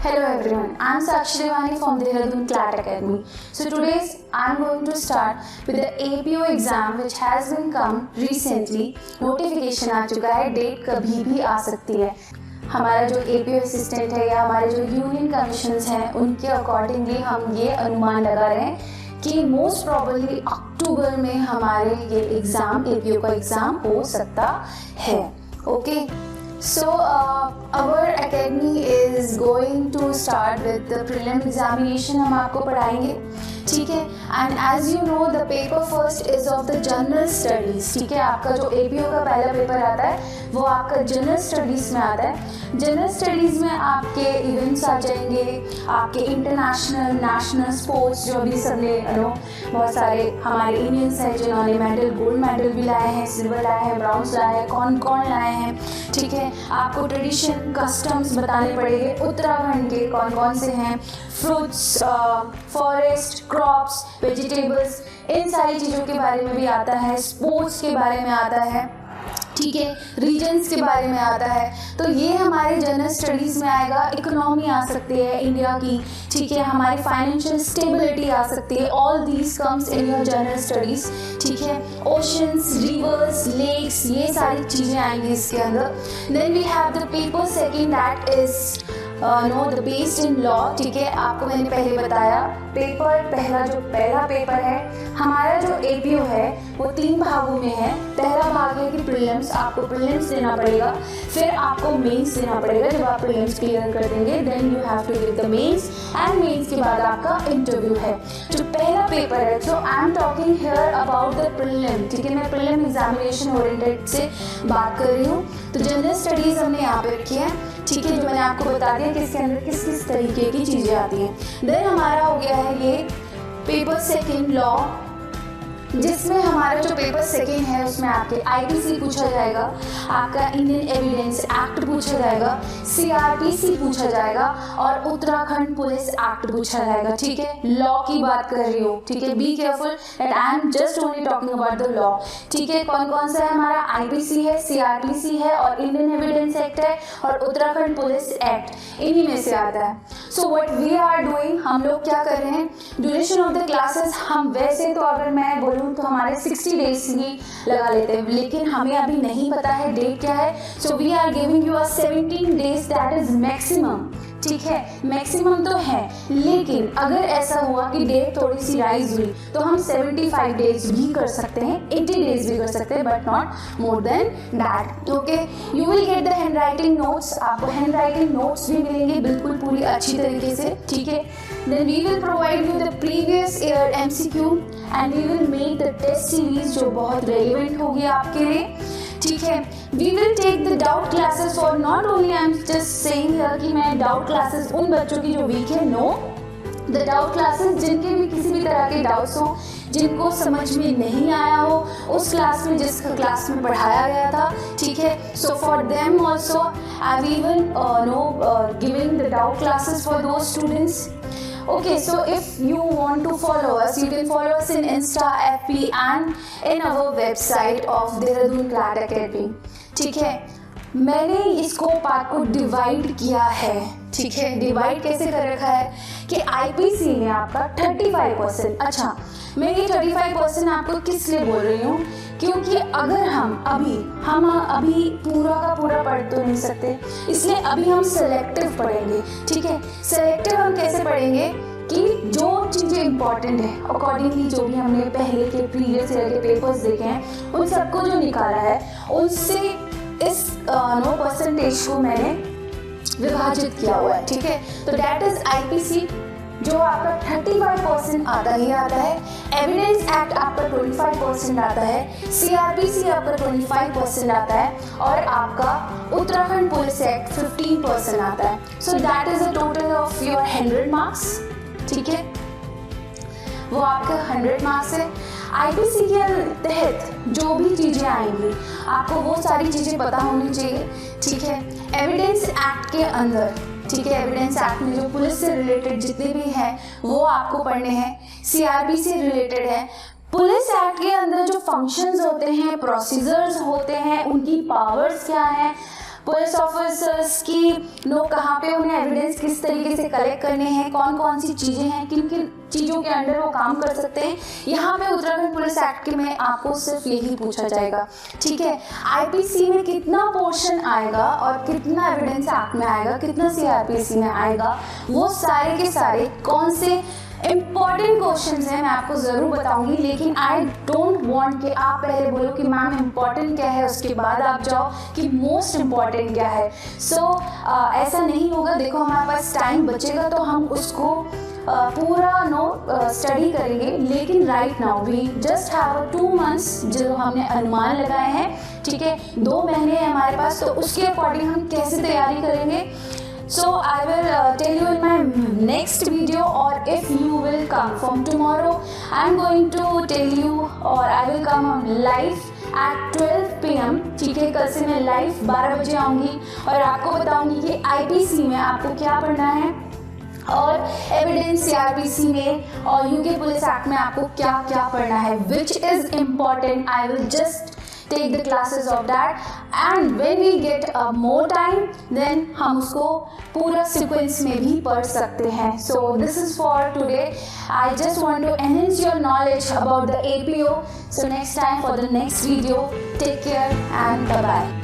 Hello everyone, I am Sakshi Devani from Dehradun CLAT Academy. So today I am going to start with the APO exam which has been come recently. Notification आ चुका है, date कभी भी आ सकती है. हमारा जो APO assistant है या हमारे जो यूनियन कमीशंस हैं उनके अकॉर्डिंगली हम ये अनुमान लगा रहे हैं कि मोस्ट प्रॉबली अक्टूबर में हमारे ये एग्ज़ाम APO का एग्ज़ाम हो सकता है. Okay. So our academy is going to start with the prelim examination. हम आपको पढ़ाएंगे, ठीक है. And as you know the paper first is of the general studies, ठीक है. आपका जो APO का पहला पेपर आता है वो आपका जनरल स्टडीज़ में आता है. जनरल स्टडीज़ में आपके इवेंट्स आ जाएंगे, आपके इंटरनेशनल नेशनल स्पोर्ट्स जो भी सब ले लो. बहुत सारे हमारे इंडियंस हैं जिन्होंने मेडल, गोल्ड मेडल भी लाए हैं, सिल्वर लाए हैं, ब्राउन्स लाए हैं, कौन कौन लाए हैं, ठीक है. आपको ट्रेडिशन कस्टम्स बताने पड़ेंगे उत्तराखंड के कौन कौन से हैं, फ्रूट्स, फॉरेस्ट, क्रॉप्स, वेजिटेबल्स, इन सारी चीज़ों के बारे में भी आता है. स्पोर्ट्स के बारे में आता है, ठीक है. रीजन्स के बारे में आता है. तो ये हमारे जनरल स्टडीज़ में आएगा. इकोनॉमी आ सकती है इंडिया की, ठीक है. हमारी फाइनेंशियल स्टेबिलिटी आ सकती है. All these comes in your general studies, ठीक है. ओशंस, रिवर्स, लेक्स, ये सारी चीज़ें आएंगी इसके अंदर. Then we have the paper second that is no the based in law, ठीक है. आपको मैंने पहले बताया पेपर पहला पेपर है हमारा जो APO है वो 3 भागों में है. पहला भाग है कि प्रीलिम्स, आपको प्रीलिम्स देना पड़ेगा, फिर आपको मेंस देना पड़ेगा. जब आप प्रीलिम्स क्लियर कर देंगे then you have to give the mains and mains के बाद आपका इंटरव्यू है. जो पहला पेपर है, so I am talking here about the prelim, ठीक है. मैं प्रीलिम एग्जामिनेशन ओरिएंटेड से बात कर रही हूँ. तो जनरल स्टडीज़ हमने यहाँ पे रखी है, ठीक है, जो मैंने आपको बता दिया कि इसके अंदर किस किस तरीके की चीज़ें आती हैं. देन हमारा हो गया है ये पेपर सेकेंड लॉ, जिसमें हमारा जो पेपर सेकेंड है उसमें आपके IPC पूछा जाएगा, आपका इंडियन एविडेंस एक्ट पूछा जाएगा, CRPC पूछा जाएगा और उत्तराखंड पुलिस एक्ट पूछा जाएगा, ठीक है. लॉ की बात कर रही हूँ, ठीक है. Be careful that I am just only talking about the law, ठीक है. कौन कौन सा है हमारा IPC है, CRPC है और इंडियन एविडेंस एक्ट है और उत्तराखंड पुलिस एक्ट, इन्हीं में से आता है. So what we are doing, हम लोग क्या कर रहे हैं, ड्यूरेशन ऑफ द क्लासेस हम वैसे तो अगर मैं बोलूँ तो हमारे 60 डेज ही लगा लेते हैं, लेकिन हमें अभी नहीं पता है डेट क्या है. So we are giving you 17 days that is maximum, ठीक है. मैक्सिमम तो है, लेकिन अगर ऐसा हुआ कि डेट थोड़ी सी राइज हुई तो हम 75 डेज भी कर सकते हैं, 80 डेज भी कर सकते हैं, but not more than that. Okay. You will get the hand writing notes, आपको हैंड राइटिंग नोट्स भी मिलेंगे बिल्कुल पूरी अच्छी तरीके से, ठीक है. Then we will provide you the previous year MCQ and we will make the test series जो बहुत रेलिवेंट होगी आपके लिए, ठीक है. We will take the doubt classes for not only I am just saying कि मैं डाउट क्लासेस उन बच्चों की जो वीक है, नो, द डाउट क्लासेस जिनके भी किसी भी तरह के डाउट्स हो, जिनको समझ में नहीं आया हो उस क्लास में जिस क्लास में पढ़ाया गया था, ठीक है. So for them also I will giving the doubt classes for those students. Okay, so if you want to follow us, you can follow us in Insta, FB and in our website of Dehradun CLAT Academy, ठीक है. मैंने इसको part को divide किया है, ठीक है. Divide कैसे कर रखा है कि IPC में आपका 35%. अच्छा, मैं ये 35% आपको किस लिए बोल रही हूँ, क्योंकि अगर हम अभी पूरा का पूरा पढ़ तो नहीं सकते, इसलिए अभी हम सेलेक्टिव पढ़ेंगे, ठीक है. सेलेक्टिव हम कैसे पढ़ेंगे कि जो चीज़ें इंपॉर्टेंट है अकॉर्डिंगली जो भी हमने पहले के प्रीवियस ईयर के पेपर्स देखे हैं उन सबको जो निकाला है उनसे इस 9% को मैंने विभाजित किया हुआ है, ठीक है. तो दैट इज IPC जो आपका 35% आता ही आता है, एविडेंस एक्ट आपका 25% आता है, CRPC आपका 25% आता है और आपका उत्तराखंड पुलिस एक्ट 15% आता है. So that is a total of your 100 marks, ठीक है. वो आपका 100 मार्क्स है. IPC के तहत जो भी चीज़ें आएंगी आपको वो सारी चीज़ें पता होनी चाहिए, ठीक है. एविडेंस एक्ट के अंदर, ठीक है, एविडेंस एक्ट में जो पुलिस से रिलेटेड जितने भी हैं वो आपको पढ़ने हैं. CRPC से रिलेटेड है. पुलिस एक्ट के अंदर जो फंक्शंस होते हैं, प्रोसीजर्स होते हैं, उनकी पावर्स क्या हैं, पुलिस ऑफिसर्स की कहाँ पे उन्हें एविडेंस किस तरीके से कलेक्ट करने हैं, कौन कौन सी चीज़ें हैं, किन किन चीज़ों के अंडर वो काम कर सकते हैं। यहाँ पे उत्तराखंड पुलिस एक्ट के में आपको सिर्फ यही पूछा जाएगा, ठीक है। आईपीसी में कितना पोर्शन आएगा और कितना एविडेंस एक्ट में आएगा, कितना सीआरपीसी में आएगा, वो सारे के सारे कौन से इम्पॉर्टेंट क्वेश्चंस हैं मैं आपको ज़रूर बताऊंगी। लेकिन आई डोंट वांट कि आप पहले बोलो कि मैम इम्पॉर्टेंट क्या है, उसके बाद आप जाओ कि मोस्ट इम्पॉर्टेंट क्या है। ऐसा नहीं होगा। देखो हमारे पास टाइम बचेगा तो हम उसको पूरा स्टडी करेंगे, लेकिन right now we just have 2 months जो हमने अनुमान लगाए हैं, ठीक है। 2 महीने हैं हमारे पास, तो उसके अकॉर्डिंग हम कैसे तैयारी करेंगे। So I will tell you in my next video, or if you will come from tomorrow, I'm going to tell you, or I will come on live at 12 PM, ठीक है। कल से मैं लाइव 12 बजे आऊँगी और आपको बताऊँगी कि आईपीसी में आपको क्या पढ़ना है और एविडेंस सीआरपीसी में और यूके पुलिस एक्ट में आपको क्या क्या पढ़ना है, which is important. I will just take the classes of that, and when we get more time then हम उसको पूरा sequence में भी पढ़ सकते हैं। So this is for today. I just want to enhance your knowledge about the APO. So next time for the next video, take care and bye bye.